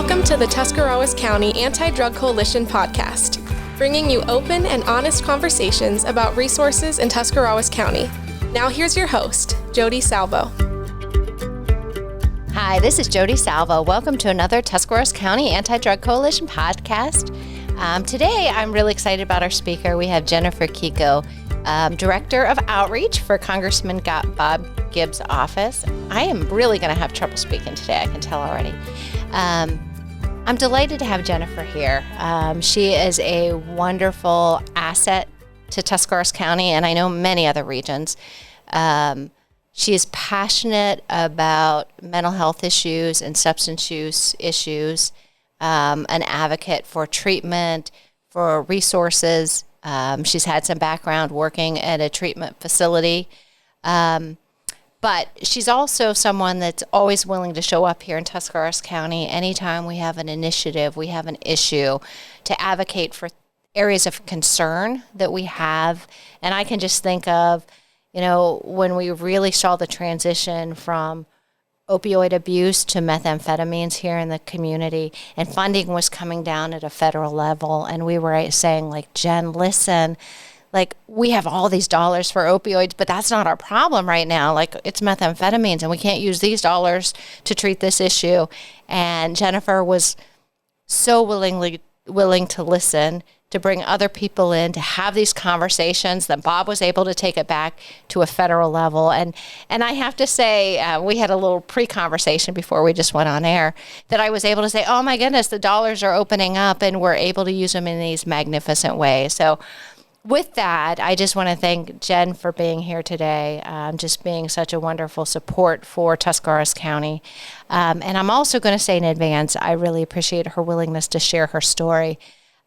Welcome to the Tuscarawas County Anti-Drug Coalition podcast, bringing you open and honest conversations about resources in Tuscarawas County. Now here's your host, Jodi Salvo. Hi, this is Jodi Salvo. Welcome to another Tuscarawas County Anti-Drug Coalition podcast. Today, I'm really excited about our speaker. We have Jennifer Kiko, Director of Outreach for Congressman Bob Gibbs' office. I am really going to have trouble speaking today, I can tell already. I'm delighted to have Jennifer here. She is a wonderful asset to Tuscarawas County, and I know many other regions. She is passionate about mental health issues and substance use issues, an advocate for treatment, for resources. She's had some background working at a treatment facility. But she's also someone that's always willing to show up here in Tuscarawas County anytime we have an initiative, we have an issue, to advocate for areas of concern that we have. And I can just think of, when we really saw the transition from opioid abuse to methamphetamines here in the community, and funding was coming down at a federal level, and we were saying, Jen, listen, we have all these dollars for opioids, but that's not our problem right now. It's methamphetamines, and we can't use these dollars to treat this issue. And Jennifer was so willing to listen, to bring other people in, to have these conversations, that Bob was able to take it back to a federal level. And I have to say, we had a little pre-conversation before we just went on air, that I was able to say, oh my goodness, the dollars are opening up, and we're able to use them in these magnificent ways. So with that, I just want to thank Jen for being here today, just being such a wonderful support for Tuscarawas County. And I'm also going to say in advance, I really appreciate her willingness to share her story,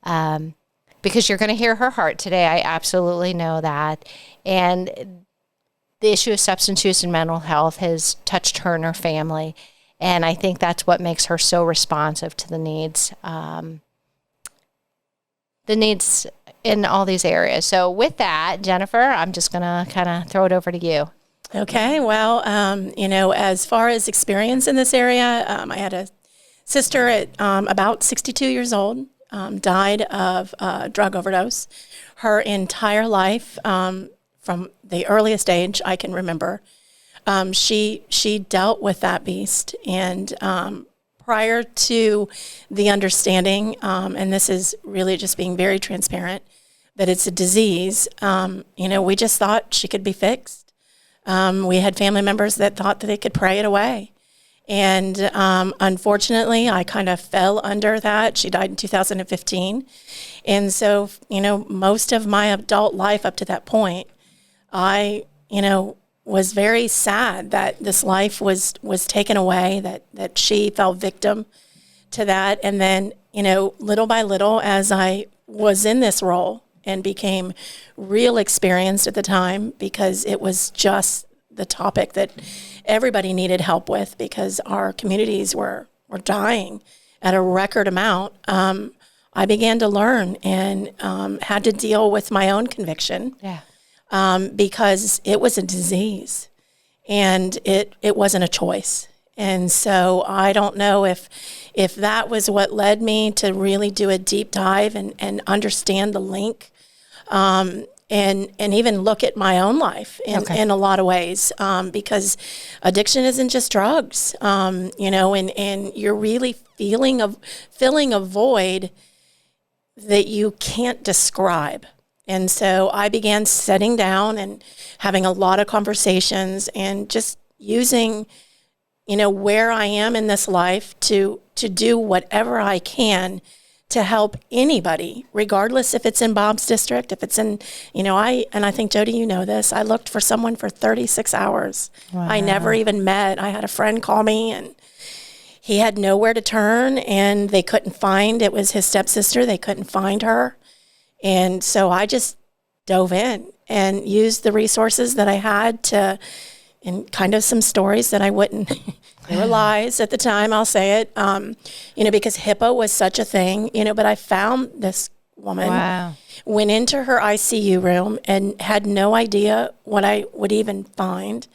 because you're going to hear her heart today. I absolutely know that. And the issue of substance use and mental health has touched her and her family. And I think that's what makes her so responsive to the needs in all these areas. So with that, Jennifer, I'm just going to kind of throw it over to you. Okay. Well, as far as experience in this area, I had a sister at about 62 years old, died of drug overdose. Her entire life, from the earliest age I can remember, she dealt with that beast. And prior to the understanding, and this is really just being very transparent, that it's a disease, we just thought she could be fixed. We had family members that thought that they could pray it away. And unfortunately, I kind of fell under that. She died in 2015. And so, most of my adult life up to that point, I, was very sad that this life was taken away, that she fell victim to that. And then, little by little, as I was in this role and became real experienced at the time, because it was just the topic that everybody needed help with, because our communities were dying at a record amount. I began to learn and had to deal with my own conviction. Because it was a disease, and it wasn't a choice. And so I don't know if that was what led me to really do a deep dive and understand the link, and even look at my own life in a lot of ways, because addiction isn't just drugs, and you're really filling a void that you can't describe. And so I began sitting down and having a lot of conversations and just using, where I am in this life to do whatever I can to help anybody, regardless if it's in Bob's district, if it's in, I think, Jodi, you know this, I looked for someone for 36 hours. Wow. I never even met. I had a friend call me, and he had nowhere to turn, and they couldn't find, it was his stepsister, they couldn't find her. And so I just dove in and used the resources that I had and kind of some stories that I wouldn't, they were lies at the time, I'll say it, because HIPAA was such a thing, but I found this woman, went into her ICU room and had no idea what I would even find.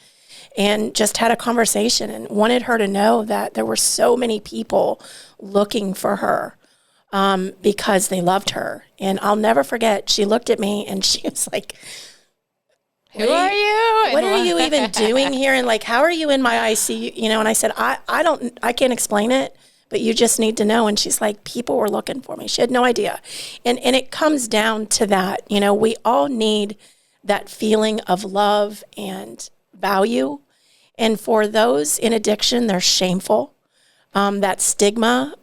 and just had a conversation and wanted her to know that there were so many people looking for her because they loved her. And I'll never forget, she looked at me and she was like, Who are you? What are you even doing here? And like, how are you in my ICU? You know, and I said, I can't explain it, but you just need to know. And she's like, people were looking for me. She had no idea. And it comes down to that. You know, we all need that feeling of love and value. And for those in addiction, they're shameful. That stigma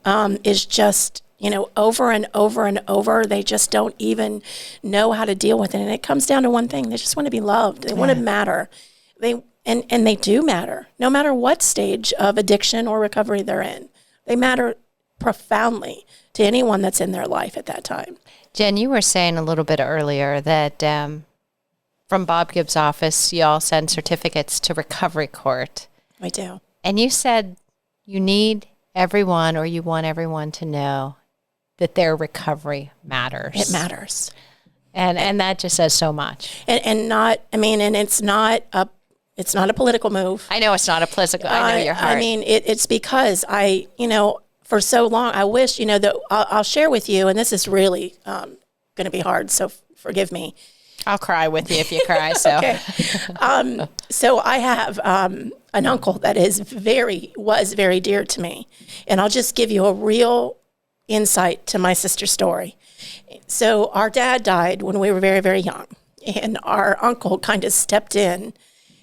is just, you know, over and over and over. They just don't even know how to deal with it. And it comes down to one thing. They just want to be loved. They want to matter. And they do matter, no matter what stage of addiction or recovery they're in. They matter profoundly to anyone that's in their life at that time. Jen, you were saying a little bit earlier that from Bob Gibbs' office, you all send certificates to recovery court. We do. And you said you need everyone, or you want everyone to know that their recovery matters. It matters. And that just says so much. And it's not a political move. I know it's not a political. I know your heart. I mean, it's because for so long, I wish, that I'll share with you, and this is really going to be hard, so forgive me. I'll cry with you if you cry. So, okay. So I have an uncle that was very dear to me, and I'll just give you a real insight to my sister's story. So our dad died when we were very, very young, and our uncle kind of stepped in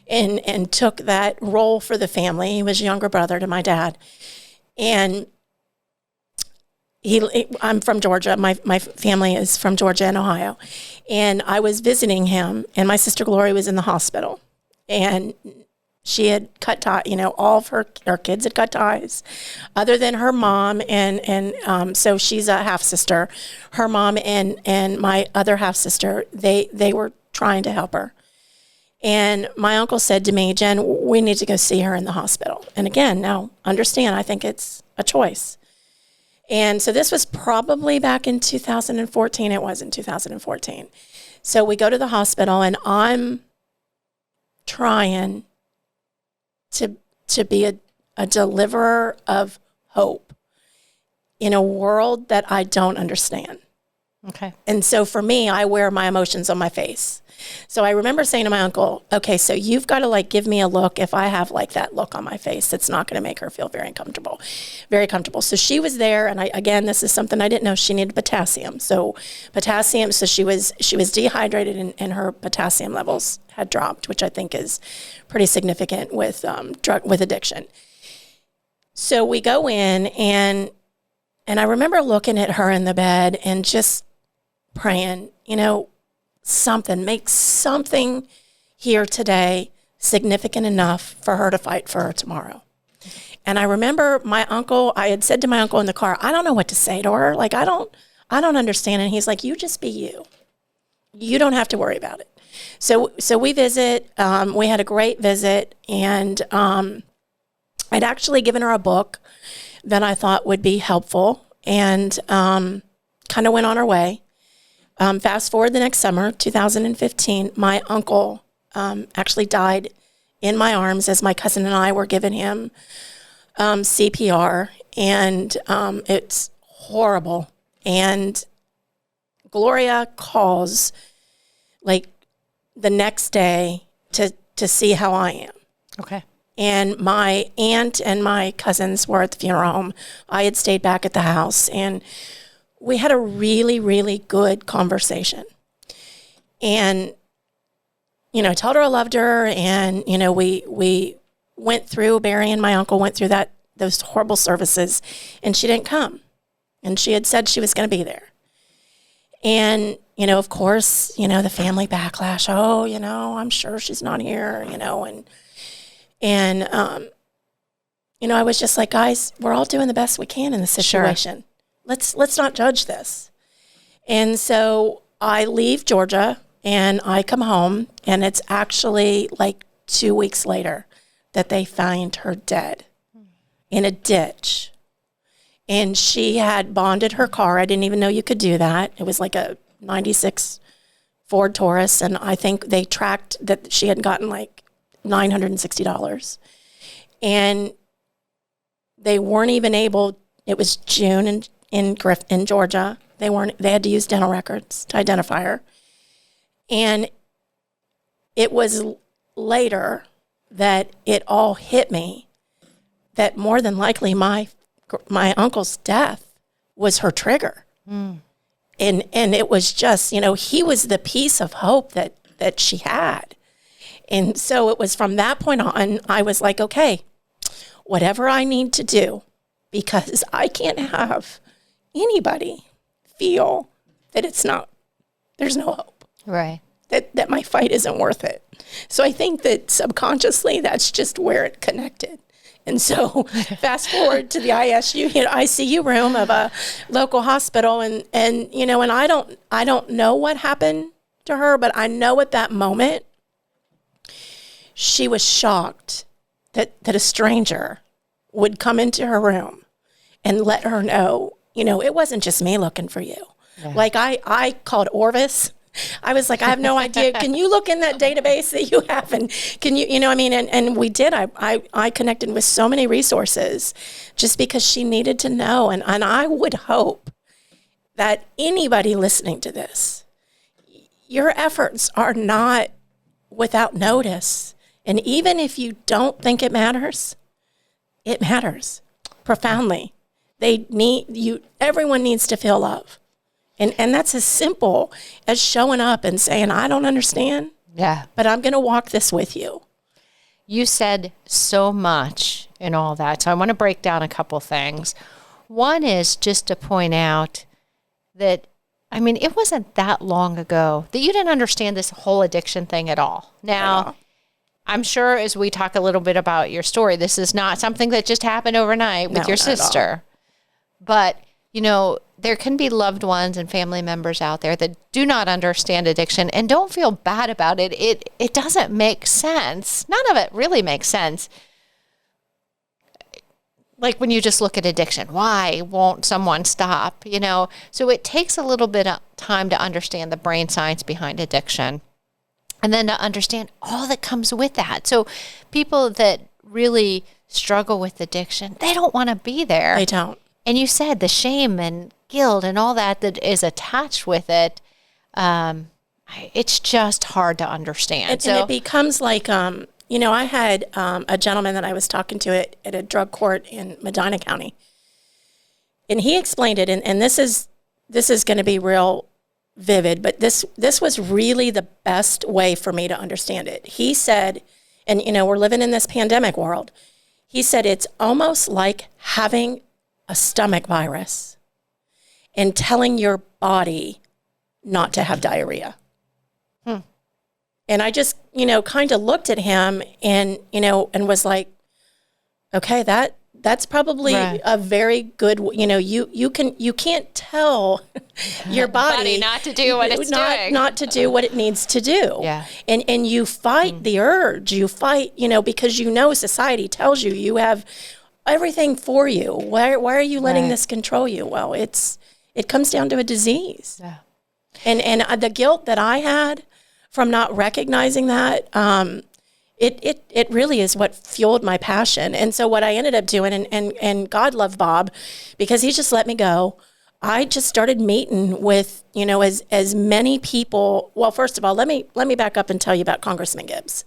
and took that role for the family. He was a younger brother to my dad, and I'm from Georgia. My family is from Georgia and Ohio. And I was visiting him, and my sister Gloria was in the hospital. And she had cut ties, all of her kids had cut ties, other than her mom. And so she's a half-sister. Her mom and my other half-sister, they were trying to help her. And my uncle said to me, Jen, we need to go see her in the hospital. And again, now understand, I think it's a choice. And so this was probably back in 2014. It was in 2014. So we go to the hospital, and I'm trying to be a deliverer of hope in a world that I don't understand. Okay. And so for me, I wear my emotions on my face. So I remember saying to my uncle, okay, so you've got to give me a look. If I have that look on my face, it's not going to make her feel very comfortable, very comfortable. So she was there. And again, this is something I didn't know. She needed potassium. So she was dehydrated, and her potassium levels had dropped, which I think is pretty significant with addiction. So we go in, and I remember looking at her in the bed and just praying, make something here today significant enough for her to fight for her tomorrow. And I remember I had said to my uncle in the car, I don't know what to say to her. I don't understand. And he's like, you just be you. You don't have to worry about it. So we visit, we had a great visit, and I'd actually given her a book that I thought would be helpful, and kind of went on our way. Fast forward the next summer, 2015, my uncle actually died in my arms as my cousin and I were giving him CPR, and it's horrible. And Gloria calls the next day to see how I am. Okay. And my aunt and my cousins were at the funeral home. I had stayed back at the house, and we had a really, really good conversation. And, I told her I loved her, and, we went through, Barry and my uncle went through those horrible services, and she didn't come. And she had said she was going to be there. And, of course, the family backlash, I'm sure she's not here, and I was just like, guys, we're all doing the best we can in this situation. Sure. Let's not judge this. And so I leave Georgia, and I come home, and it's actually 2 weeks later that they find her dead in a ditch. And she had bonded her car. I didn't even know you could do that. It was a 96 Ford Taurus, and I think they tracked that she had gotten $960. And they weren't even able, it was June in Georgia. They had to use dental records to identify her. And it was later that it all hit me that more than likely my uncle's death was her trigger. And it was just, he was the piece of hope that she had. And so it was from that point on, I was like, okay, whatever I need to do, because I can't have anybody feel that there's no hope. Right. That my fight isn't worth it. So I think that subconsciously that's just where it connected. And so fast forward to the ICU room of a local hospital and I don't know what happened to her, but I know at that moment she was shocked that a stranger would come into her room and let her know, it wasn't just me looking for you. Yeah. Like I called Orvis. I was like, I have no idea. Can you look in that database that you have? And can you, and we did. I connected with so many resources just because she needed to know. And I would hope that anybody listening to this, your efforts are not without notice. And even if you don't think it matters profoundly. Everyone needs to feel love. And that's as simple as showing up and saying, I don't understand, but I'm going to walk this with you. You said so much in all that. So I want to break down a couple things. One is just to point out that, it wasn't that long ago that you didn't understand this whole addiction thing at all. Now, I'm sure as we talk a little bit about your story, this is not something that just happened overnight with your sister. But, there can be loved ones and family members out there that do not understand addiction and don't feel bad about it. It doesn't make sense. None of it really makes sense. Like when you just look at addiction, why won't someone stop? So it takes a little bit of time to understand the brain science behind addiction and then to understand all that comes with that. So people that really struggle with addiction, they don't want to be there. They don't. And you said the shame and guilt and all that is attached with it. It's just hard to understand. And it becomes like, I had a gentleman that I was talking to at a drug court in Medina County. And he explained it, and this is going to be real vivid, but this was really the best way for me to understand it. He said, and we're living in this pandemic world, he said it's almost like having a stomach virus and telling your body not to have diarrhea. And I just, kind of looked at him and was like, okay, that's probably a very good, you can't tell your body not to do what it's doing. Not to do what it needs to do. Yeah. And you fight the urge, because society tells you have everything for you. Why are you letting this control you? Well, it comes down to a disease. Yeah. And the guilt that I had from not recognizing that, it really is what fueled my passion. And so what I ended up doing, and God love Bob, because he just let me go. I just started meeting with, as many people. Well, first of all, let me back up and tell you about Congressman Gibbs.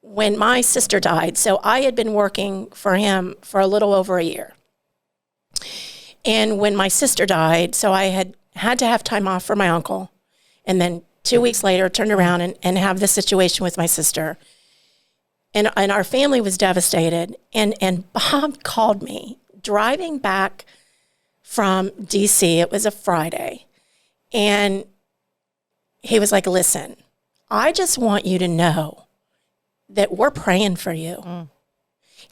When my sister died, so I had been working for him for a little over a year. And when my sister died, so I had to have time off for my uncle. And then 2 weeks later, turned around and have this situation with my sister. And our family was devastated. And Bob called me driving back from D.C. It was a Friday. And he was like, listen, I just want you to know that we're praying for you.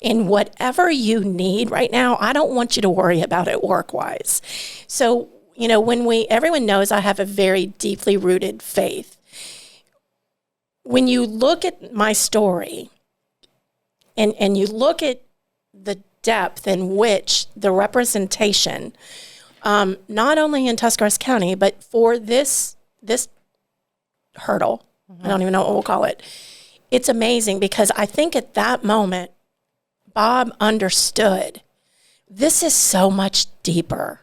And whatever you need right now, I don't want you to worry about it work-wise. So, everyone knows I have a very deeply rooted faith. When you look at my story and you look at the depth in which the representation, not only in Tuscarawas County, but for this hurdle, I don't even know what we'll call it, it's amazing because I think at that moment, Bob understood this is so much deeper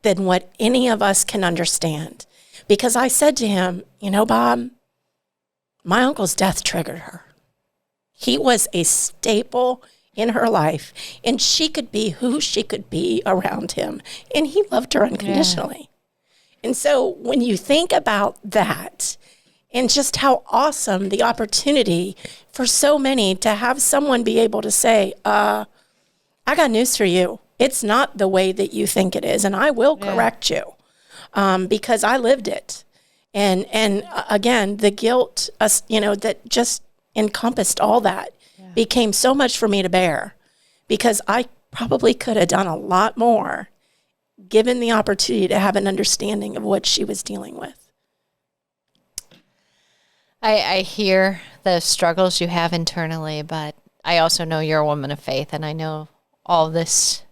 than what any of us can understand. Because I said to him, Bob, my uncle's death triggered her. He was a staple in her life, and she could be who she could be around him, and he loved her unconditionally. Yeah. And so when you think about that, and just how awesome the opportunity for so many to have someone be able to say, I got news for you. It's not the way that you think it is, and I will correct you because I lived it. And again, the guilt, that just encompassed all that became so much for me to bear because I probably could have done a lot more given the opportunity to have an understanding of what she was dealing with. I hear the struggles you have internally, but I also know you're a woman of faith, and I know all this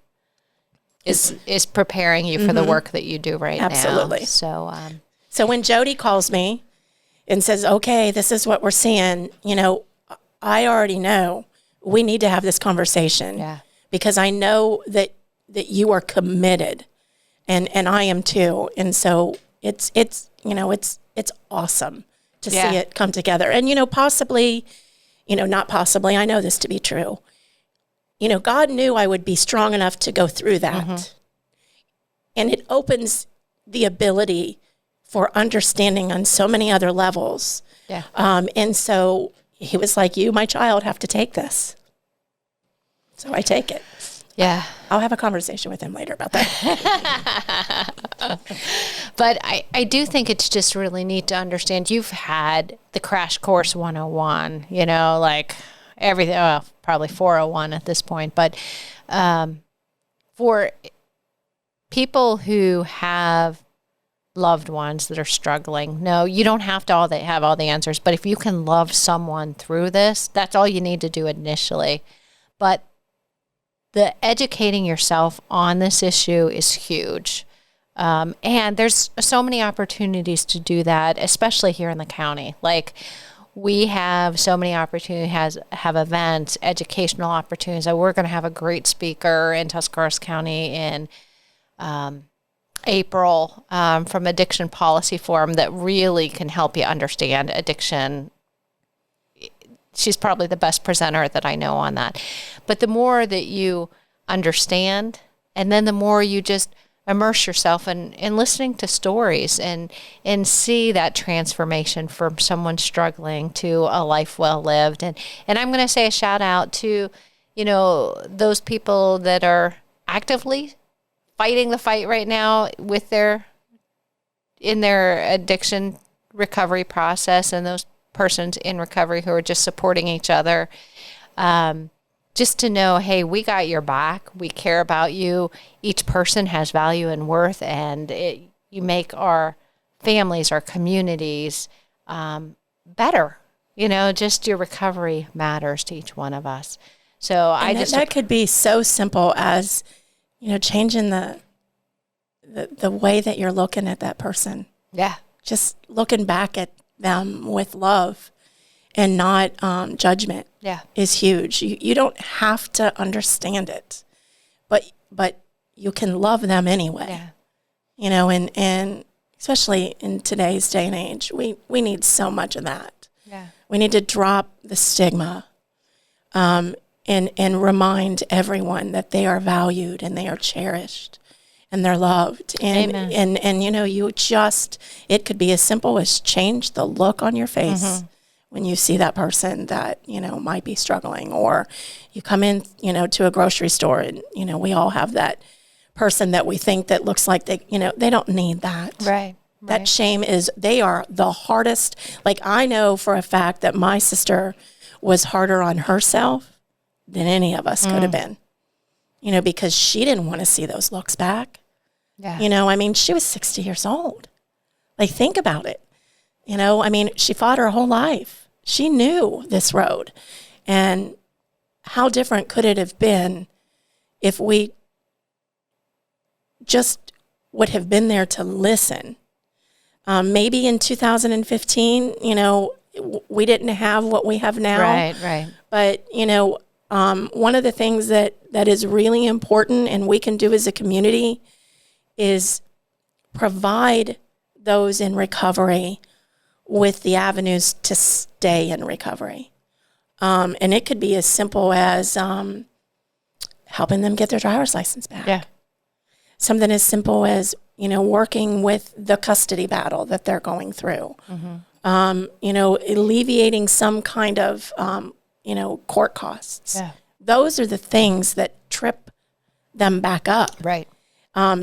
is preparing you for the work that you do right now. Absolutely. So when Jodi calls me and says, okay, this is what we're seeing, I already know we need to have this conversation because I know that you are committed and I am too. And so it's awesome to see it come together. And, possibly, not possibly, I know this to be true. God knew I would be strong enough to go through that. Mm-hmm. And it opens the ability for understanding on so many other levels. Yeah. And so he was like, you, my child, have to take this. So I take it. Yeah. I'll have a conversation with him later about that. But I do think it's just really neat to understand you've had the Crash Course 101, like everything, probably 401 at this point. But for people who have loved ones that are struggling, no, you don't have to have all the answers. But if you can love someone through this, that's all you need to do initially. But the educating yourself on this issue is huge. And there's so many opportunities to do that, especially here in the county. Like we have so many opportunities, have events, educational opportunities. We're going to have a great speaker in Tuscarawas County in April from Addiction Policy Forum that really can help you understand addiction. She's probably the best presenter that I know on that. But the more that you understand, and then the more you just immerse yourself in listening to stories and see that transformation from someone struggling to a life well lived. And I'm going to say a shout out to, those people that are actively fighting the fight right now with in their addiction recovery process, and those persons in recovery who are just supporting each other. Just to know, hey, we got your back. We care about you. Each person has value and worth, and you make our families, our communities better. Just your recovery matters to each one of us. So that could be so simple as, changing the way that you're looking at that person. Yeah. Just looking back at them with love and not judgment is huge. You don't have to understand it, but you can love them anyway. Yeah. And especially in today's day and age, we need so much of that. Yeah. We need to drop the stigma and remind everyone that they are valued and they are cherished and they're loved. And Amen. And it could be as simple as change the look on your face. Mm-hmm. When you see that person that, might be struggling, or you come in, to a grocery store and, we all have that person that we think that looks like they don't need that. Right. That shame they are the hardest. Like I know for a fact that my sister was harder on herself than any of us could have been, because she didn't want to see those looks back. Yeah. She was 60 years old. Like, think about it. She fought her whole life. She knew this road. And how different could it have been if we just would have been there to listen? Maybe in 2015, we didn't have what we have now. Right. But, one of the things that is really important and we can do as a community is provide those in recovery with the avenues to stay in recovery. And it could be as simple as helping them get their driver's license back. Yeah. Something as simple as, working with the custody battle that they're going through. Alleviating some kind of, court costs. Yeah. Those are the things that trip them back up. Right.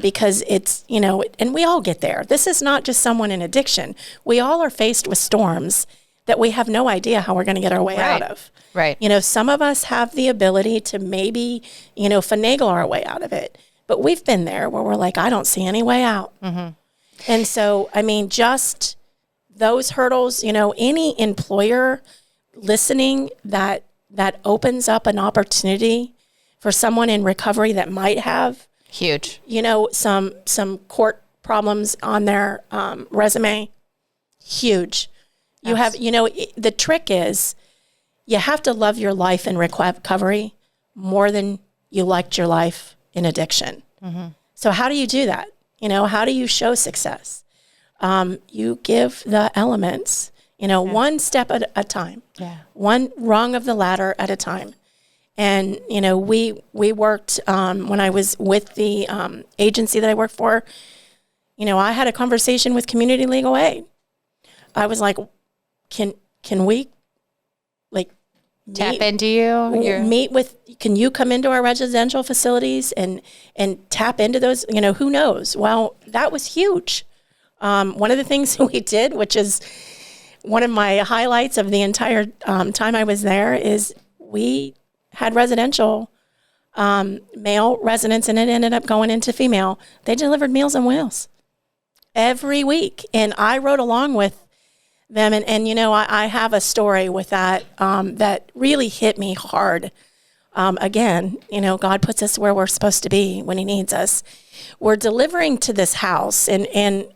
Because it's, and we all get there. This is not just someone in addiction. We all are faced with storms that we have no idea how we're going to get our way out of. Right. Some of us have the ability to maybe, finagle our way out of it. But we've been there where we're like, I don't see any way out. And so, just those hurdles, any employer listening that opens up an opportunity for someone in recovery that might have huge, some court problems on their resume, huge. You have, the trick is you have to love your life in recovery more than you liked your life in addiction. So how do you do that? How do you show success? You give the elements, one step at a time, one rung of the ladder at a time. And, we worked, when I was with the agency that I worked for, I had a conversation with Community Legal Aid. I was like, can we, tap into you? Can you come into our residential facilities and tap into those, who knows? Well, that was huge. One of the things we did, which is one of my highlights of the entire time I was there, is we had residential male residents, and it ended up going into female. They delivered Meals on Wheels every week. And I rode along with them. And I have a story with that that really hit me hard. Again, God puts us where we're supposed to be when he needs us. We're delivering to this house, and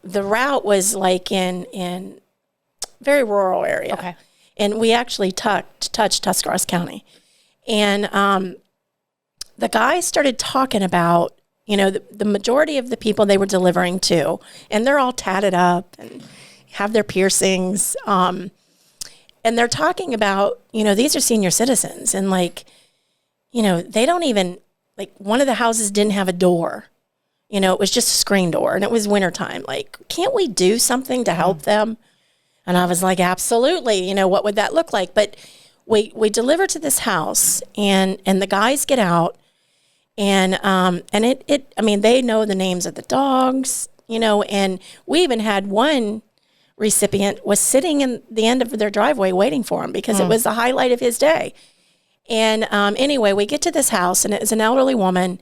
the route was like in very rural area. Okay. And we actually touched Tuscarawas County. And the guy started talking about, the majority of the people they were delivering to, and they're all tatted up and have their piercings. And they're talking about, these are senior citizens. And they don't even, one of the houses didn't have a door. It was just a screen door, and it was wintertime. Can't we do something to help them? And I was like, absolutely. What would that look like? But we deliver to this house, and the guys get out, and they know the names of the dogs, and we even had one recipient was sitting in the end of their driveway waiting for him because it was the highlight of his day. And anyway, we get to this house, and it's an elderly woman,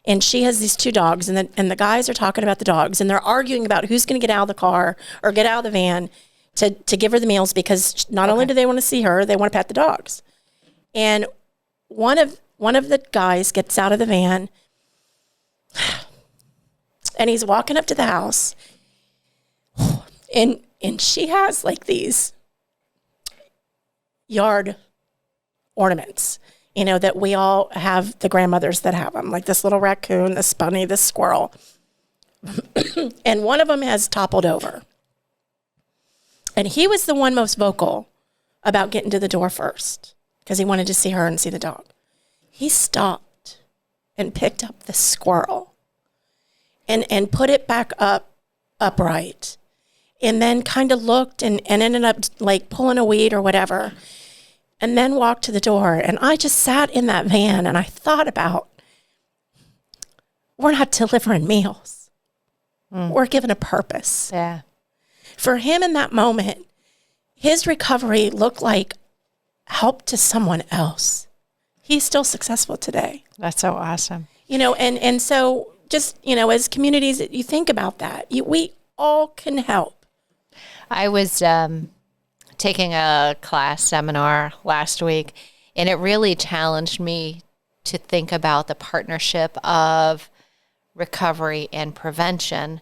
and she has these two dogs, and the guys are talking about the dogs, and they're arguing about who's going to get out of the car or get out of the van to give her the meals, because not only do they want to see her, they want to pet the dogs. And one of the guys gets out of the van, and he's walking up to the house, and she has these yard ornaments, that we all have, the grandmothers that have them, like this little raccoon, this bunny, this squirrel. And one of them has toppled over. And he was the one most vocal about getting to the door first because he wanted to see her and see the dog. He stopped and picked up the squirrel and put it back upright, and then kind of looked and ended up pulling a weed or whatever, and then walked to the door. And I just sat in that van and I thought about, we're not delivering meals. We're given a purpose. Yeah. For him in that moment, his recovery looked like help to someone else. He's still successful today. That's so awesome. And so just, as communities, you think about that. We all can help. I was taking a class seminar last week, and it really challenged me to think about the partnership of recovery and prevention.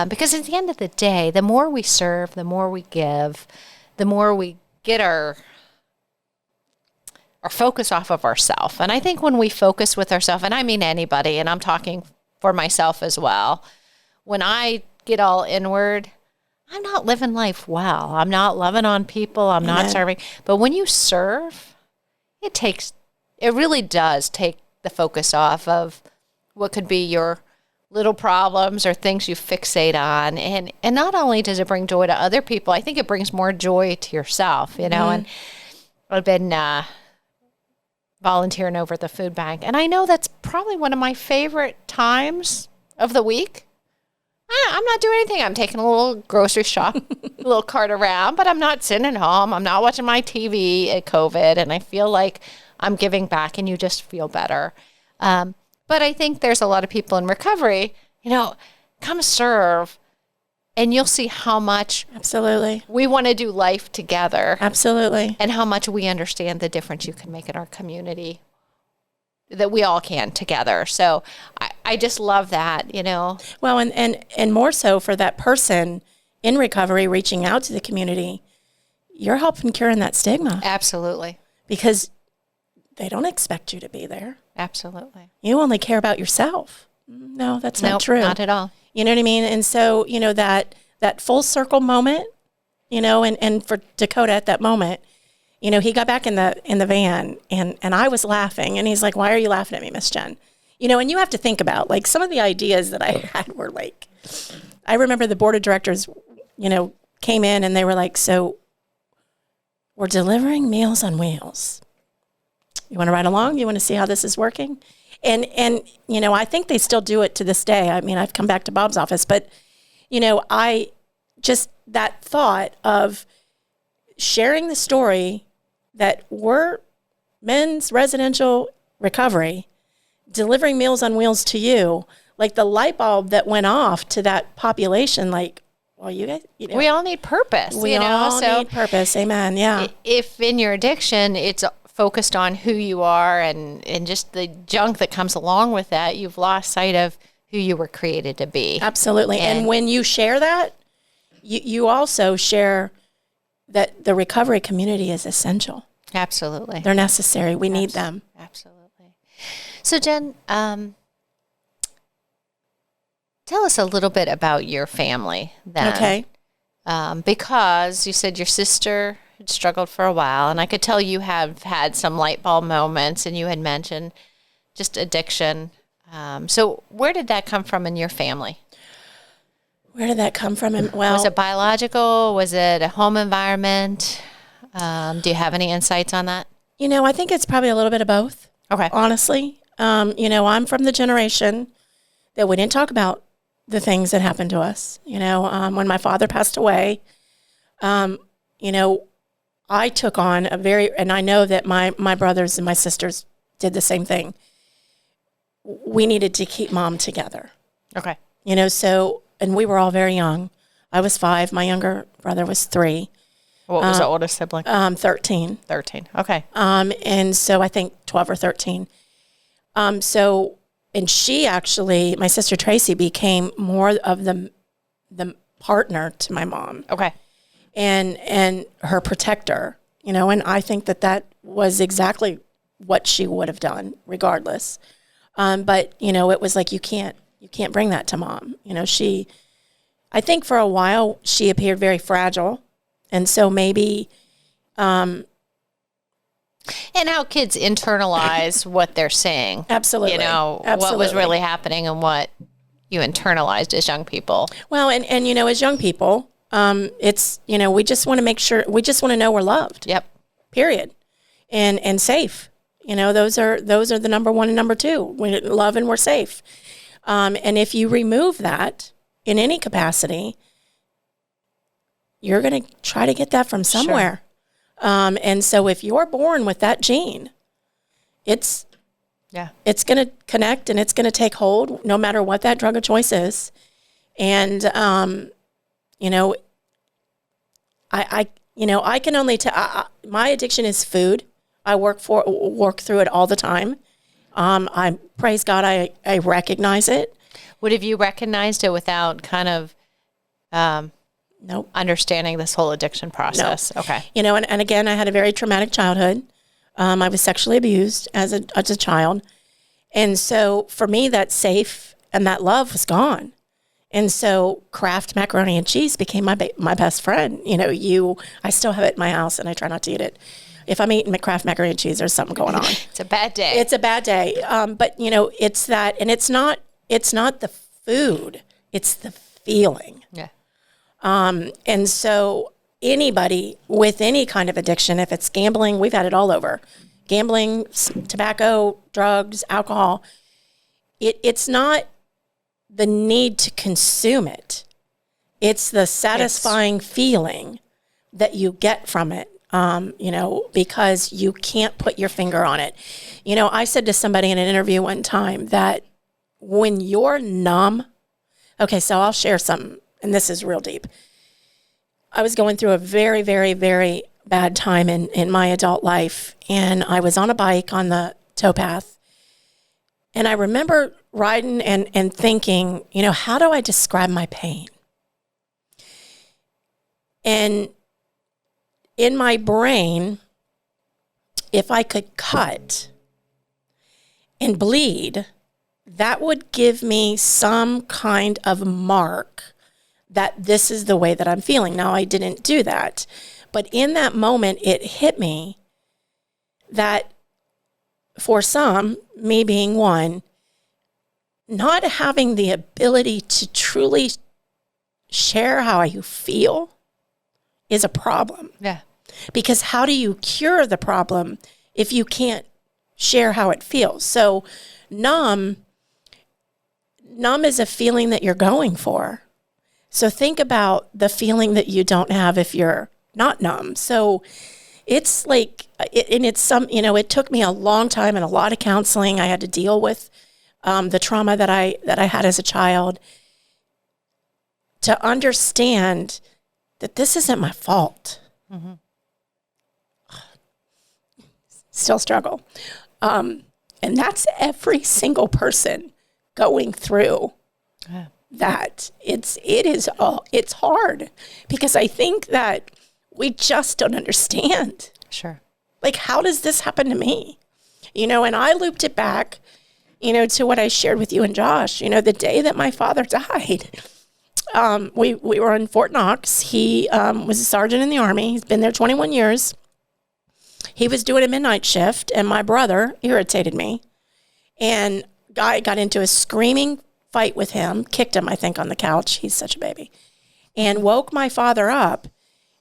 Because at the end of the day, the more we serve, the more we give, the more we get our focus off of ourselves. And I think when we focus with ourselves, and I mean anybody, and I'm talking for myself as well, when I get all inward, I'm not living life well. I'm not loving on people. I'm not serving. But when you serve, it really does take the focus off of what could be your little problems or things you fixate on. And not only does it bring joy to other people, I think it brings more joy to yourself, you know. And I've been volunteering over at the food bank, and I know that's probably one of my favorite times of the week. I'm not doing anything. I'm taking a little grocery shop, a little cart around, but I'm not sitting at home. I'm not watching my TV at COVID, and I feel like I'm giving back, and you just feel better. But I think there's a lot of people in recovery, you know, come serve, and you'll see how much Absolutely. we want to do life together. Absolutely. And how much we understand the difference you can make in our community, that we all can together. So I just love that, you know. Well, and more so for that person in recovery reaching out to the community, you're helping curing that stigma. Absolutely. Because they don't expect you to be there. Absolutely. You only care about yourself. No, that's not true. Not at all. You know what I mean? And so, you know, that full circle moment, you know, and for Dakota at that moment, you know, he got back in the van and I was laughing, and he's like, "Why are you laughing at me, Miss Jen?" You know, and you have to think about, like, some of the ideas that I had were like, I remember the board of directors, you know, came in and they were like, "So we're delivering Meals on Wheels. You want to ride along? You want to see how this is working?" And you know, I think they still do it to this day. I mean, I've come back to Bob's office, but, you know, I just, that thought of sharing the story that we're men's residential recovery, delivering Meals on Wheels to you, like the light bulb that went off to that population, like, well, you guys, you know, we all need purpose. we all need purpose. Amen. Yeah. If in your addiction, it's focused on who you are and just the junk that comes along with that, you've lost sight of who you were created to be. Absolutely. And when you share that, you also share that the recovery community is essential. Absolutely. They're necessary. We need them. Absolutely. So, Jen, tell us a little bit about your family then. Okay. Because you said your sister had struggled for a while, and I could tell you have had some light bulb moments, and you had mentioned just addiction. So where did that come from in your family? Where did that come from? Well, was it biological? Was it a home environment? Do you have any insights on that? you know, I think it's probably a little bit of both. Okay. Honestly. You know, I'm from the generation that we didn't talk about the things that happened to us. You know, when my father passed away, you know, I took on and I know that my brothers and my sisters did the same thing. We needed to keep mom together. Okay. You know, so, and we were all very young. I was 5. My younger brother was 3. What was the oldest sibling? 13. 13. Okay. And so I think 12 or 13. So, and she actually, my sister Tracy, became more of the partner to my mom. Okay. And her protector, you know, and I think that was exactly what she would have done regardless. But, you know, it was like, you can't bring that to mom. You know, I think for a while she appeared very fragile. And so maybe, and how kids internalize what they're saying. Absolutely. You know, Absolutely. what was really happening and what you internalized as young people. Well, and you know, as young people, it's, you know, we just want to make sure, we just want to know we're loved. Yep. Period. And safe. You know, those are the number 1 and number 2. We love and we're safe. And if you remove that in any capacity, you're going to try to get that from somewhere. Sure. And so if you're born with that gene, it's going to connect and it's going to take hold no matter what that drug of choice is. And, you know, I can only tell, my addiction is food. I work through it all the time. I praise God, I recognize it. Would have you recognized it without kind of Nope. understanding this whole addiction process. No. Okay. You know, and again, I had a very traumatic childhood. I was sexually abused as a child. And so for me, that safe and that love was gone. And so Kraft macaroni and cheese became my best friend. You know, I still have it in my house and I try not to eat it. If I'm eating Kraft macaroni and cheese, there's something going on. It's a bad day. It's a bad day. But you know, it's that, and it's not the food, it's the feeling. Yeah. And so anybody with any kind of addiction, if it's gambling, we've had it all over. Gambling, tobacco, drugs, alcohol. It's not the need to consume it. It's the satisfying feeling that you get from it, you know, because you can't put your finger on it. You know, I said to somebody in an interview one time that when you're numb, okay, so I'll share something, and this is real deep. I was going through a very, very, very bad time in my adult life, and I was on a bike on the towpath, and I remember riding and thinking, you know, how do I describe my pain? And in my brain, if I could cut and bleed, that would give me some kind of mark that this is the way that I'm feeling. Now, I didn't do that. But in that moment, it hit me that for some, me being one, not having the ability to truly share how you feel is a problem. Yeah. Because how do you cure the problem if you can't share how it feels? So numb is a feeling that you're going for. So think about the feeling that you don't have if you're not numb. So it's like, it took me a long time and a lot of counseling. I had to deal with the trauma that I had as a child to understand that this isn't my fault. Mm-hmm. Still struggle. And that's every single person going through that. It's hard because I think that we just don't understand. Sure. Like, how does this happen to me? You know, and I looped it back, you know, to what I shared with you and Josh. You know, the day that my father died, we were in Fort Knox. He was a sergeant in the Army. He's been there 21 years. He was doing a midnight shift, and my brother irritated me. And I got into a screaming fight with him, kicked him, I think, on the couch. He's such a baby. And woke my father up,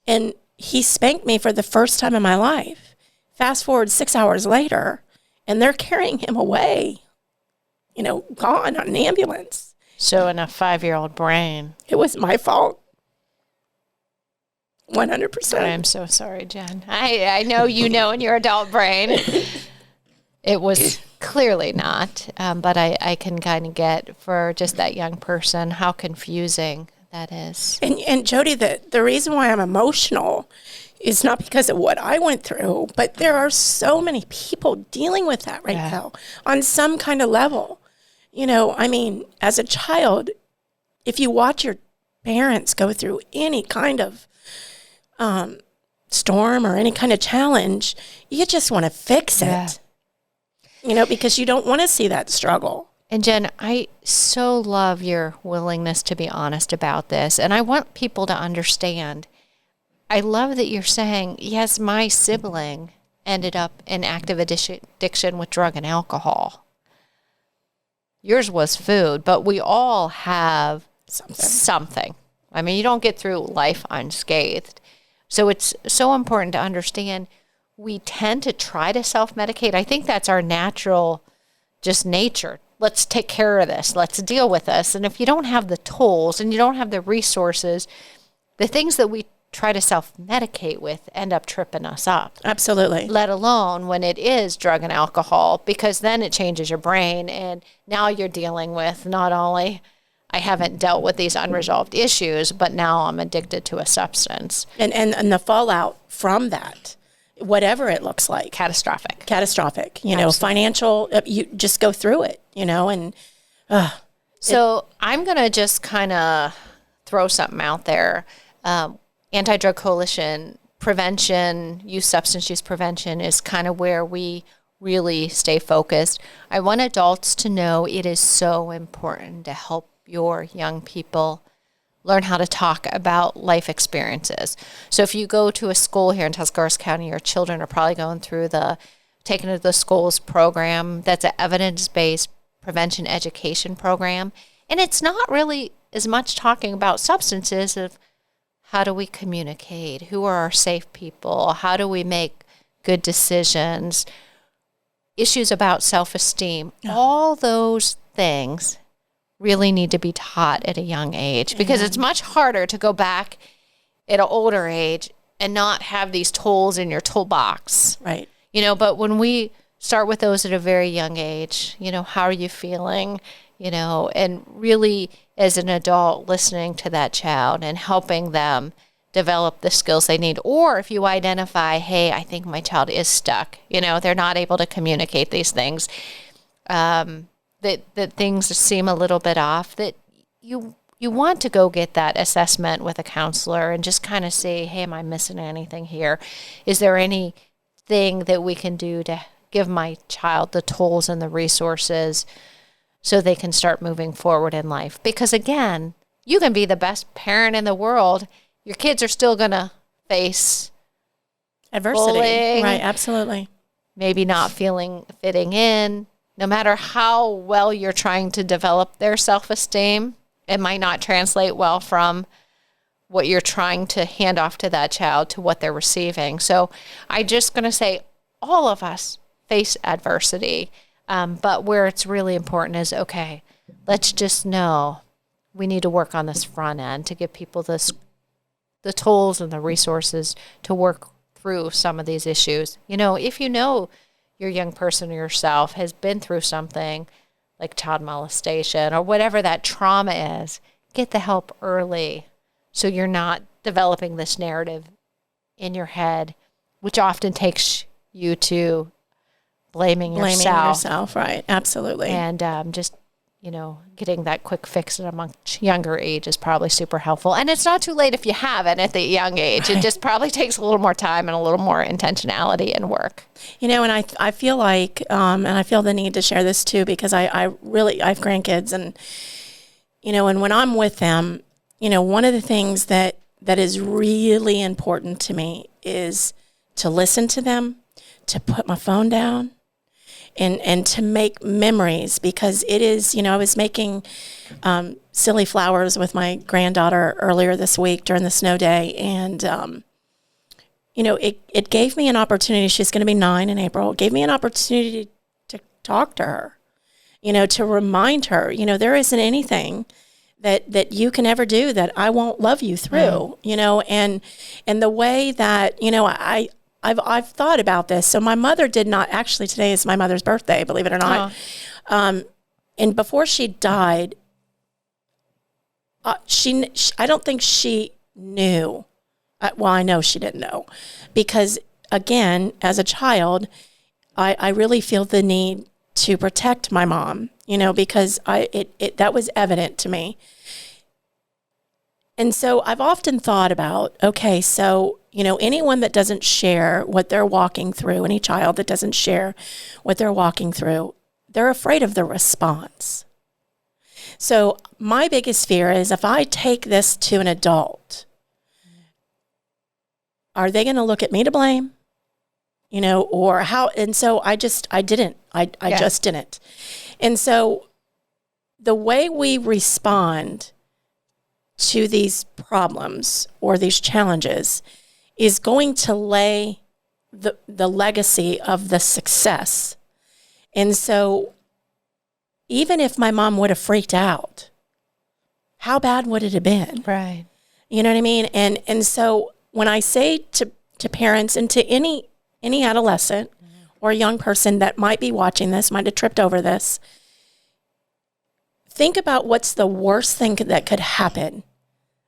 and he spanked me for the first time in my life. Fast forward 6 hours later, and they're carrying him away, you know, gone on an ambulance. So in a 5-year-old brain. It was my fault. 100%. I'm so sorry, Jen. I know you know in your adult brain. It was clearly not, but I can kind of get for just that young person how confusing that is. And Jodi, the reason why I'm emotional is not because of what I went through, but there are so many people dealing with that right now on some kind of level. You know, I mean, as a child, if you watch your parents go through any kind of storm or any kind of challenge, you just want to fix it. You know, because you don't want to see that struggle. And Jen, I so love your willingness to be honest about this. And I want people to understand. I love that you're saying, yes, my sibling ended up in active addiction with drug and alcohol. Yours was food, but we all have something. I mean, you don't get through life unscathed. So it's so important to understand we tend to try to self-medicate. I think that's our natural just nature. Let's take care of this. Let's deal with this. And if you don't have the tools and you don't have the resources, the things that we try to self-medicate with end up tripping us up. Absolutely. Let alone when it is drug and alcohol, because then it changes your brain. And now you're dealing with not only I haven't dealt with these unresolved issues, but now I'm addicted to a substance. And the fallout from that, whatever it looks like. Catastrophic. You know, financial, you just go through it, you know, and. So I'm going to just kind of throw something out there. Anti-Drug Coalition prevention, substance use prevention is kind of where we really stay focused. I want adults to know it is so important to help your young people learn how to talk about life experiences. So if you go to a school here in Tuscarawas County, your children are probably going through taking to the schools program that's an evidence-based prevention education program. And it's not really as much talking about substances of how do we communicate, who are our safe people, how do we make good decisions, issues about self-esteem. All those things really need to be taught at a young age because it's much harder to go back at an older age and not have these tools in your toolbox. Right. But when we start with those at a very young age, how are you feeling, and really as an adult listening to that child and helping them develop the skills they need. Or if you identify, hey, I think my child is stuck, they're not able to communicate these things, that things seem a little bit off, that you want to go get that assessment with a counselor and just kind of say, hey, am I missing anything here? Is there anything that we can do to give my child the tools and the resources so they can start moving forward in life? Because again, you can be the best parent in the world. Your kids are still going to face adversity. Bullying, right, absolutely. Maybe not fitting in. No matter how well you're trying to develop their self-esteem, it might not translate well from what you're trying to hand off to that child to what they're receiving. So I'm just going to say all of us face adversity, but where it's really important is, okay, let's just know we need to work on this front end to give people the tools and the resources to work through some of these issues. If your young person or yourself has been through something like child molestation or whatever that trauma is, get the help early so you're not developing this narrative in your head, which often takes you to blaming yourself. Right, absolutely. And just, getting that quick fix at a much younger age is probably super helpful. And it's not too late if you haven't at the young age. Right. It just probably takes a little more time and a little more intentionality and work. And I feel like, and I feel the need to share this too, because I have grandkids and, and when I'm with them, one of the things that is really important to me is to listen to them, to put my phone down, and to make memories, because it is, I was making silly flowers with my granddaughter earlier this week during the snow day, and it gave me an opportunity. She's going to be 9 in April. It gave me an opportunity to talk to her, to remind her, there isn't anything that you can ever do that I won't love you through, and the way that, I've thought about this. So my mother did not, actually today is my mother's birthday, believe it or not. And before she died, I don't think she knew. Well, I know she didn't know, because again, as a child, I really feel the need to protect my mom, because that was evident to me. And so I've often thought about, okay, so, anyone that doesn't share what they're walking through, any child that doesn't share what they're walking through, they're afraid of the response. So my biggest fear is if I take this to an adult, are they going to look at me to blame? Or how? And so I just didn't. And so the way we respond to these problems or these challenges is going to lay the legacy of the success. And so even if my mom would have freaked out, how bad would it have been? Right. You know what I mean? And so when I say to parents and to any adolescent or young person that might be watching this, might have tripped over this, think about what's the worst thing that could happen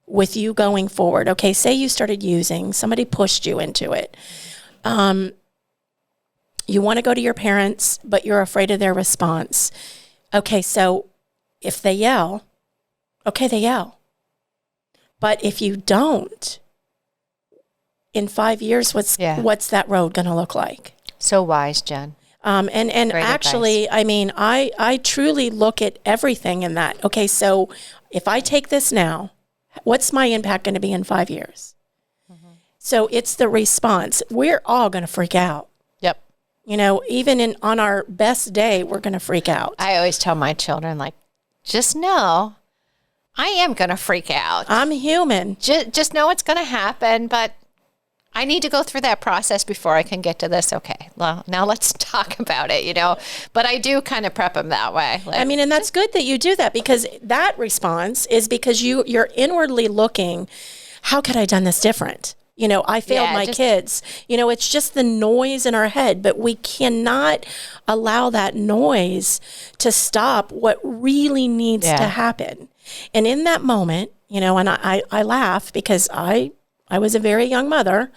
with you going forward. Okay, say you started using, somebody pushed you into it. You want to go to your parents, but you're afraid of their response. Okay, so if they yell, okay, they yell. But if you don't, in 5 years, what's that road going to look like? So wise, Jen. And Great actually, advice. I mean, I truly look at everything in that. Okay, so if I take this now, what's my impact going to be in 5 years? So it's the response. We're all going to freak out. Yep. You know, even on our best day, we're going to freak out. I always tell my children, like, just know I am going to freak out. I'm human. Just know it's going to happen, but I need to go through that process before I can get to this. Okay, well, now let's talk about it, you know. But I do kind of prep them that way. Like, I mean, and that's good that you do that, because that response is because you're inwardly looking, how could I have done this different? You know, I failed my kids. You know, it's just the noise in our head, but we cannot allow that noise to stop what really needs to happen. And in that moment, you know, and I laugh because I was a very young mother.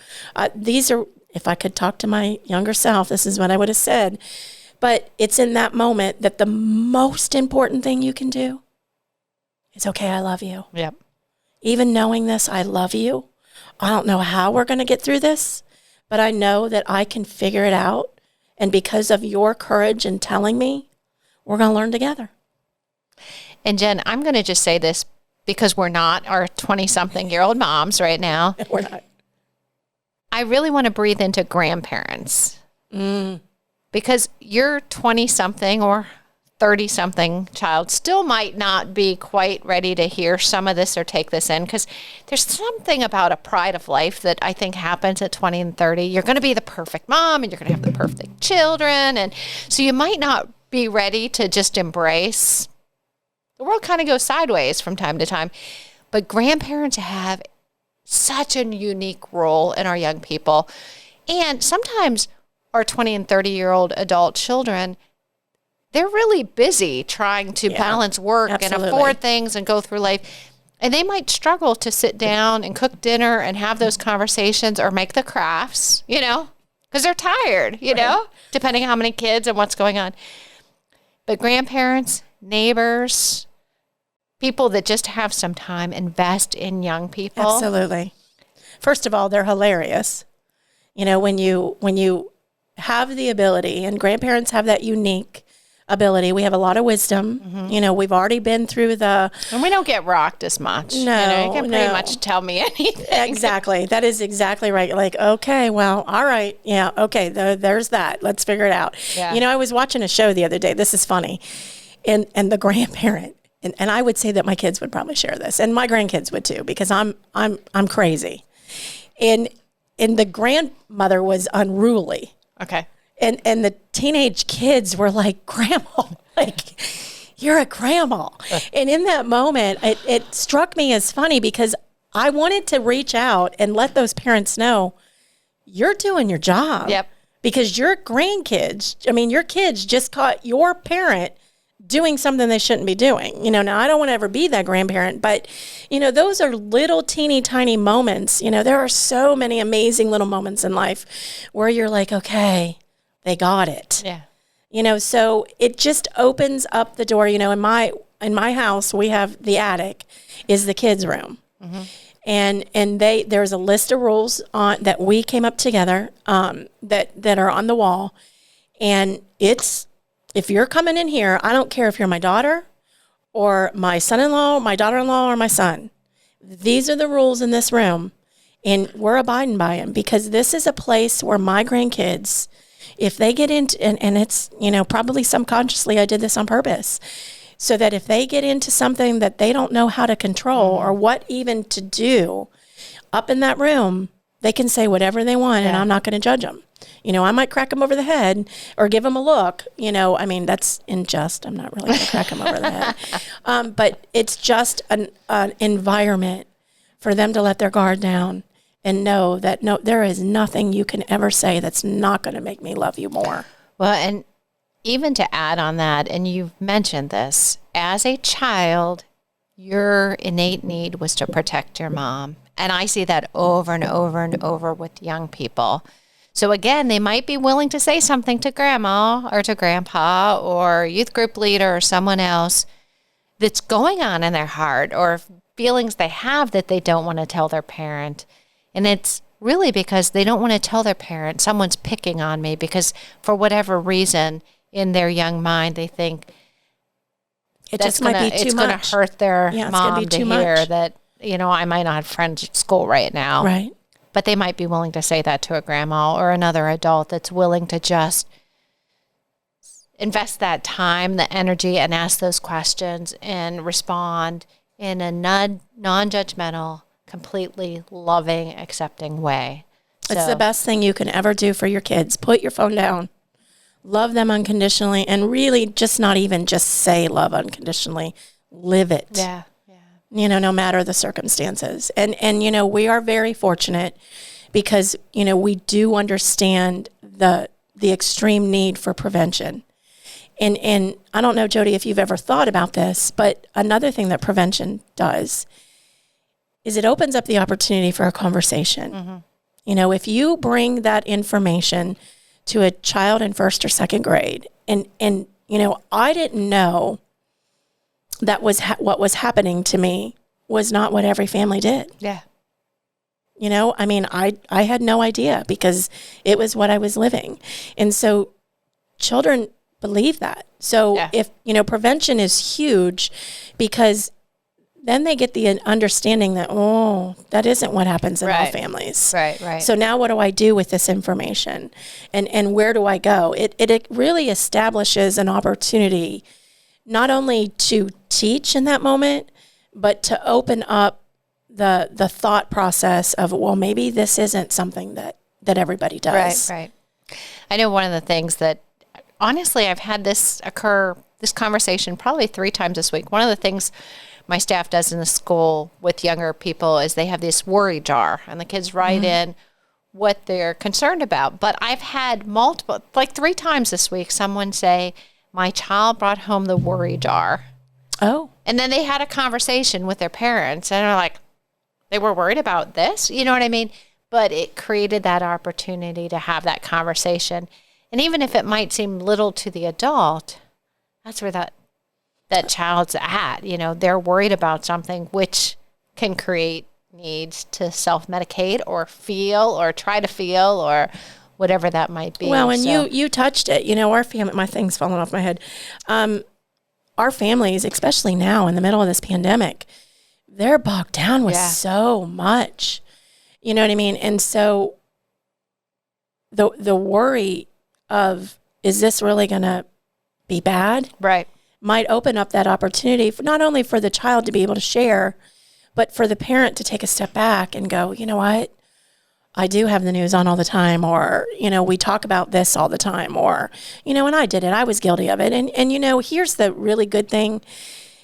These are, if I could talk to my younger self, this is what I would have said. But it's in that moment that the most important thing you can do is, okay, I love you. Yep. Even knowing this, I love you. I don't know how we're going to get through this, but I know that I can figure it out. And because of your courage in telling me, we're going to learn together. And Jen, I'm going to just say this because we're not our 20-something-year-old moms right now. We're not. I really want to breathe into grandparents. Because your 20-something or 30-something child still might not be quite ready to hear some of this or take this in, because there's something about a pride of life that I think happens at 20 and 30. You're going to be the perfect mom and you're going to have the perfect children. And so you might not be ready to just embrace. The world kind of goes sideways from time to time. But grandparents have such a unique role in our young people. And sometimes our 20 and 30-year-old adult children, they're really busy trying to balance work and afford things and go through life. And they might struggle to sit down and cook dinner and have those conversations or make the crafts, you know, because they're tired, you know, depending on how many kids and what's going on. But grandparents, neighbors, people that just have some time, invest in young people. Absolutely. First of all, they're hilarious. You know, when you have the ability, and grandparents have that unique ability. We have a lot of wisdom. You know, we've already been through and we don't get rocked as much. No, you know, you can pretty much tell me anything. Exactly. That is exactly right. Like, okay, well, all right. Yeah. Okay. There's that. Let's figure it out. Yeah. You know, I was watching a show the other day. This is funny. And the grandparent, and I would say that my kids would probably share this, and my grandkids would too, because I'm crazy. And the grandmother was unruly. Okay. And the teenage kids were like, Grandma, like, you're a grandma. And in that moment, it struck me as funny, because I wanted to reach out and let those parents know, you're doing your job. Yep. Because your kids just caught your parent doing something they shouldn't be doing. You know, now I don't want to ever be that grandparent, but, you know, those are little teeny tiny moments. You know, there are so many amazing little moments in life where you're like, okay, they got it. Yeah. You know, so it just opens up the door. You know, in my house, we have the attic is the kids' room. And there's a list of rules that we came up together that are on the wall. And it's, if you're coming in here, I don't care if you're my daughter or my son-in-law, my daughter-in-law, or my son. These are the rules in this room, and we're abiding by them, because this is a place where my grandkids, if they get into, and it's, you know, probably subconsciously I did this on purpose, so that if they get into something that they don't know how to control or what even to do up in that room, they can say whatever they want, and I'm not going to judge them. You know, I might crack them over the head or give them a look. You know, I mean, that's unjust. I'm not really going to crack them over the head. But it's just an environment for them to let their guard down and know that, no, there is nothing you can ever say that's not going to make me love you more. Well, and even to add on that, and you've mentioned this, as a child, your innate need was to protect your mom. And I see that over and over and over with young people. So again, they might be willing to say something to grandma or to grandpa or youth group leader or someone else that's going on in their heart, or feelings they have that they don't want to tell their parent. And it's really because they don't want to tell their parent, someone's picking on me, because for whatever reason in their young mind, they think it just might be too much. It's going to hurt their mom to hear that, I might not have friends at school right now. Right. But they might be willing to say that to a grandma or another adult that's willing to just invest that time, the energy, and ask those questions and respond in a non-judgmental, completely loving, accepting way. It's the best thing you can ever do for your kids. Put your phone down. Love them unconditionally, and really just not even just say love unconditionally. Live it. Yeah. No matter the circumstances. And we are very fortunate because, we do understand the extreme need for prevention. And I don't know, Jodi, if you've ever thought about this, but another thing that prevention does is it opens up the opportunity for a conversation. Mm-hmm. If you bring that information to a child in first or second grade, and I didn't know that was what was happening to me was not what every family did. Yeah. I had no idea because it was what I was living. And so children believe that. So if, prevention is huge because then they get the understanding that, that isn't what happens in all families. Right. So now what do I do with this information? And where do I go? It really establishes an opportunity not only to teach in that moment, but to open up the thought process of, well, maybe this isn't something that everybody does. Right. I know one of the things that, honestly, I've had this conversation probably 3 times this week. One of the things my staff does in the school with younger people is they have this worry jar, and the kids write in what they're concerned about. But I've had multiple, like 3 times this week, someone say, my child brought home the worry jar. Oh. And then they had a conversation with their parents, and they're like, they were worried about this? You know what I mean? But it created that opportunity to have that conversation. And even if it might seem little to the adult, that's where that child's at. They're worried about something, which can create needs to self-medicate or feel or try to feel or whatever that might be. Well, and you touched it. Our family, my thing's falling off my head. Our families, especially now in the middle of this pandemic, they're bogged down with so much. You know what I mean? And so the worry of, is this really going to be bad? Right. Might open up that opportunity for, not only for the child to be able to share, but for the parent to take a step back and go, you know what? I do have the news on all the time, or, we talk about this all the time, or, and I did it. I was guilty of it. And here's the really good thing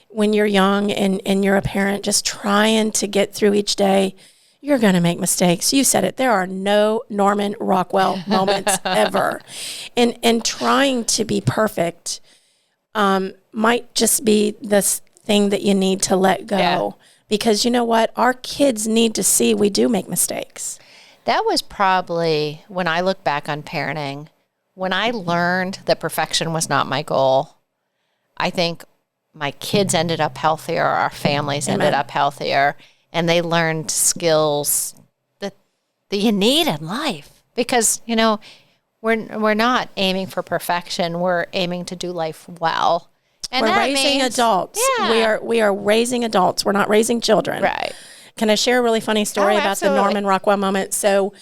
when you're young and you're a parent just trying to get through each day. You're going to make mistakes. You said it. There are no Norman Rockwell moments ever. And trying to be perfect might just be this thing that you need to let go. Yeah. Because you know what? Our kids need to see we do make mistakes. That was probably, when I look back on parenting, when I learned that perfection was not my goal. I think my kids ended up healthier, our families ended up healthier, and they learned skills that you need in life. Because, we're not aiming for perfection. We're aiming to do life well. And we're raising adults. Yeah. We are raising adults. We're not raising children. Right. Can I share a really funny story about the Norman Rockwell moment? So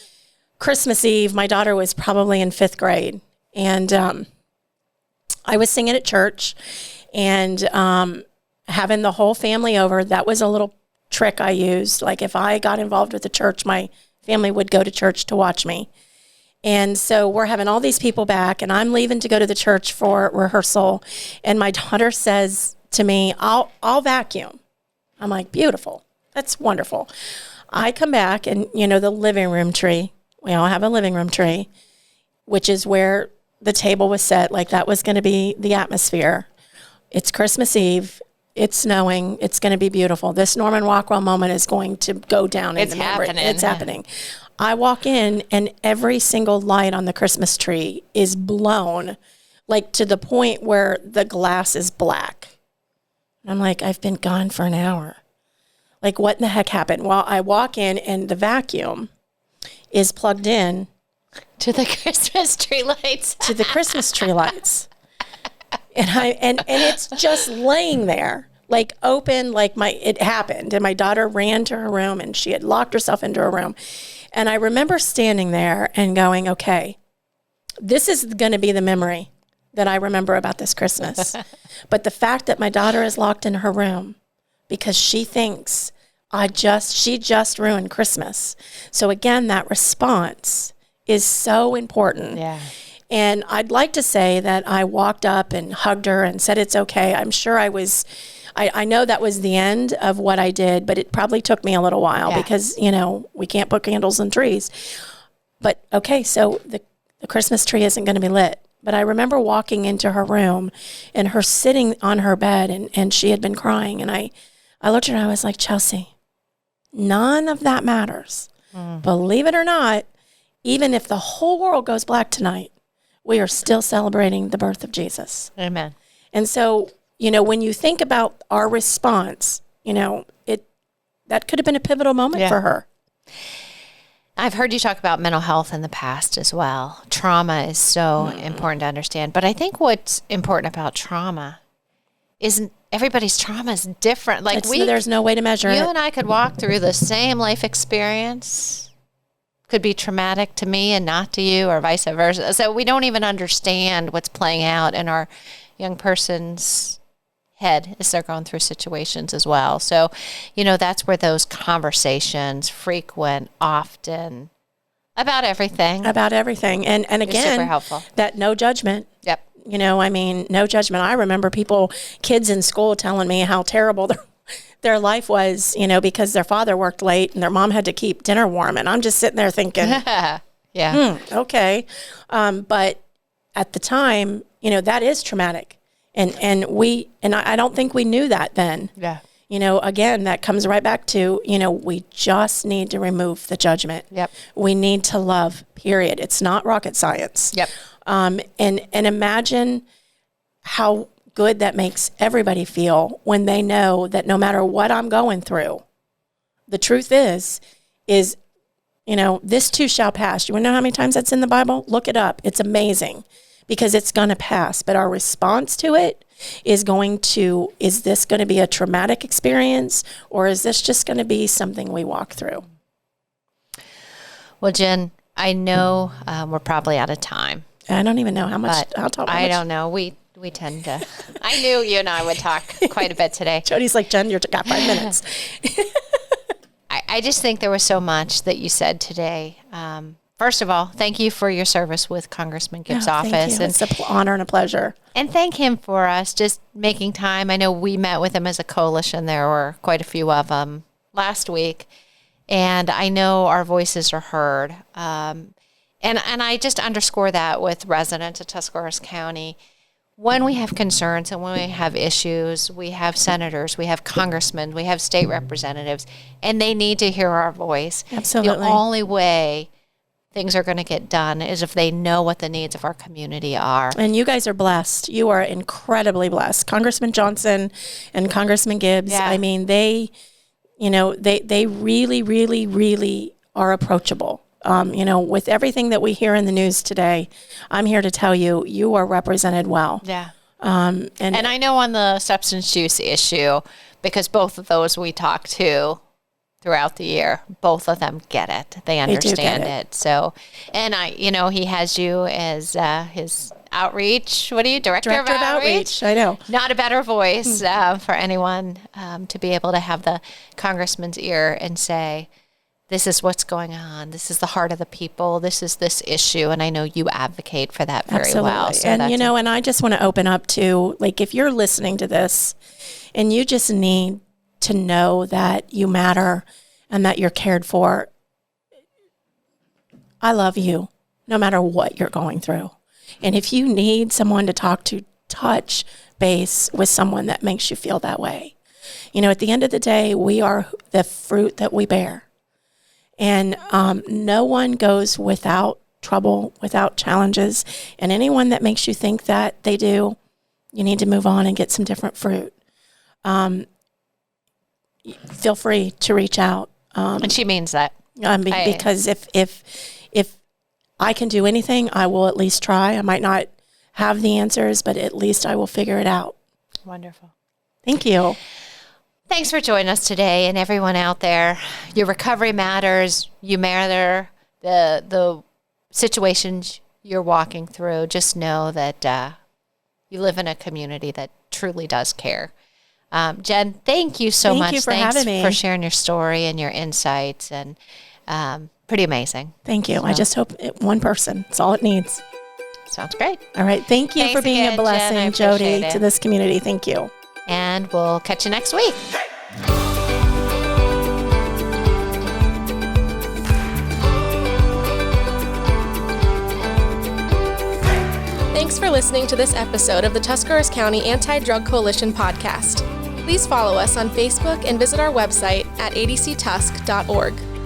Christmas Eve, my daughter was probably in 5th grade. And I was singing at church and having the whole family over. That was a little trick I used. Like if I got involved with the church, my family would go to church to watch me. And so we're having all these people back, and I'm leaving to go to the church for rehearsal. And my daughter says to me, I'll vacuum. I'm like, beautiful. That's wonderful. I come back and, the living room tree, we all have a living room tree, which is where the table was set. Like that was going to be the atmosphere. It's Christmas Eve. It's snowing. It's going to be beautiful. This Norman Rockwell moment is going to go down in the memory. It's happening. I walk in and every single light on the Christmas tree is blown, like to the point where the glass is black. And I'm like, I've been gone for an hour. Like, what in the heck happened? Well, I walk in and the vacuum is plugged in to the Christmas tree lights. to the Christmas tree lights. And it's just laying there, like open, like it happened. And my daughter ran to her room and she had locked herself into her room. And I remember standing there and going, okay, this is going to be the memory that I remember about this Christmas. But the fact that my daughter is locked in her room because she thinks she just ruined Christmas. So again, that response is so important. Yeah. And I'd like to say that I walked up and hugged her and said, it's okay. I'm sure I know that was the end of what I did, but it probably took me a little while because, we can't put candles in trees. But okay, so the Christmas tree isn't going to be lit. But I remember walking into her room and her sitting on her bed and she had been crying. And I looked at her and I was like, Chelsea, none of that matters. Believe it or not, even if the whole world goes black tonight, we are still celebrating the birth of Jesus. Amen. And so, when you think about our response, that could have been a pivotal moment for her. I've heard you talk about mental health in the past as well. Trauma is so important to understand. But I think what's important about trauma is everybody's trauma is different. Like there's no way to measure it. You and I could walk through the same life experience. Could be traumatic to me and not to you, or vice versa. So we don't even understand what's playing out in our young person's head as they're going through situations as well. So, that's where those conversations frequent, often, about everything. And again, super helpful. That no judgment. Yep. No judgment. I remember kids in school telling me how terrible their life was, because their father worked late and their mom had to keep dinner warm. And I'm just sitting there thinking, okay. But at the time, that is traumatic. And I don't think we knew that then. Yeah. Again, that comes right back to, we just need to remove the judgment. Yep. We need to love, period. It's not rocket science. Yep. And imagine how good that makes everybody feel when they know that no matter what I'm going through, the truth is, this too shall pass. You want to know how many times that's in the Bible? Look it up. It's amazing because it's going to pass. But our response to it is this going to be a traumatic experience, or is this just going to be something we walk through? Well, Jen, I know we're probably out of time. I don't even know how much. I don't know. We tend to. I knew you and I would talk quite a bit today. Jodi's like, Jen, you've got 5 minutes. I just think there was so much that you said today. First of all, thank you for your service with Congressman Gibbs' office. Thank you. It's an honor and a pleasure. And thank him for us just making time. I know we met with him as a coalition. There were quite a few of them last week. And I know our voices are heard. And I just underscore that with residents of Tuscarawas County. When we have concerns and when we have issues, we have senators, we have congressmen, we have state representatives, and they need to hear our voice. Absolutely. The only way things are going to get done is if they know what the needs of our community are. And you guys are blessed. You are incredibly blessed. Congressman Johnson and Congressman Gibbs, I mean, they really, really, really are approachable. With everything that we hear in the news today, I'm here to tell you, you are represented well. Yeah. And I know on the substance use issue, because both of those we talk to throughout the year, both of them get it. They understand it. So, and he has you as his outreach. What are you, director of outreach? I know. Not a better voice for anyone to be able to have the congressman's ear and say, this is what's going on. This is the heart of the people. This is this issue. And I know you advocate for that very well. So and, and I just want to open up to, like, if you're listening to this and you just need to know that you matter and that you're cared for, I love you no matter what you're going through. And if you need someone to talk to, touch base with someone that makes you feel that way. At the end of the day, we are the fruit that we bear. And no one goes without trouble, without challenges. And anyone that makes you think that they do, you need to move on and get some different fruit. feel free to reach out. And she means that. Because if I can do anything, I will at least try. I might not have the answers, but at least I will figure it out. Wonderful. Thank you. Thanks for joining us today, and everyone out there. Your recovery matters. You matter. The situations you're walking through, just know that you live in a community that truly does care. Jen, thank you so much. Thank you for having me. For sharing your story and your insights, and pretty amazing. Thank you. I just hope one person. That's all it needs. Sounds great. All right. Thank you for being again, a blessing, Jen. Jodi, to this community. Thank you. And we'll catch you next week. Thanks for listening to this episode of the Tuscarawas County Anti-Drug Coalition podcast. Please follow us on Facebook and visit our website at adctusk.org.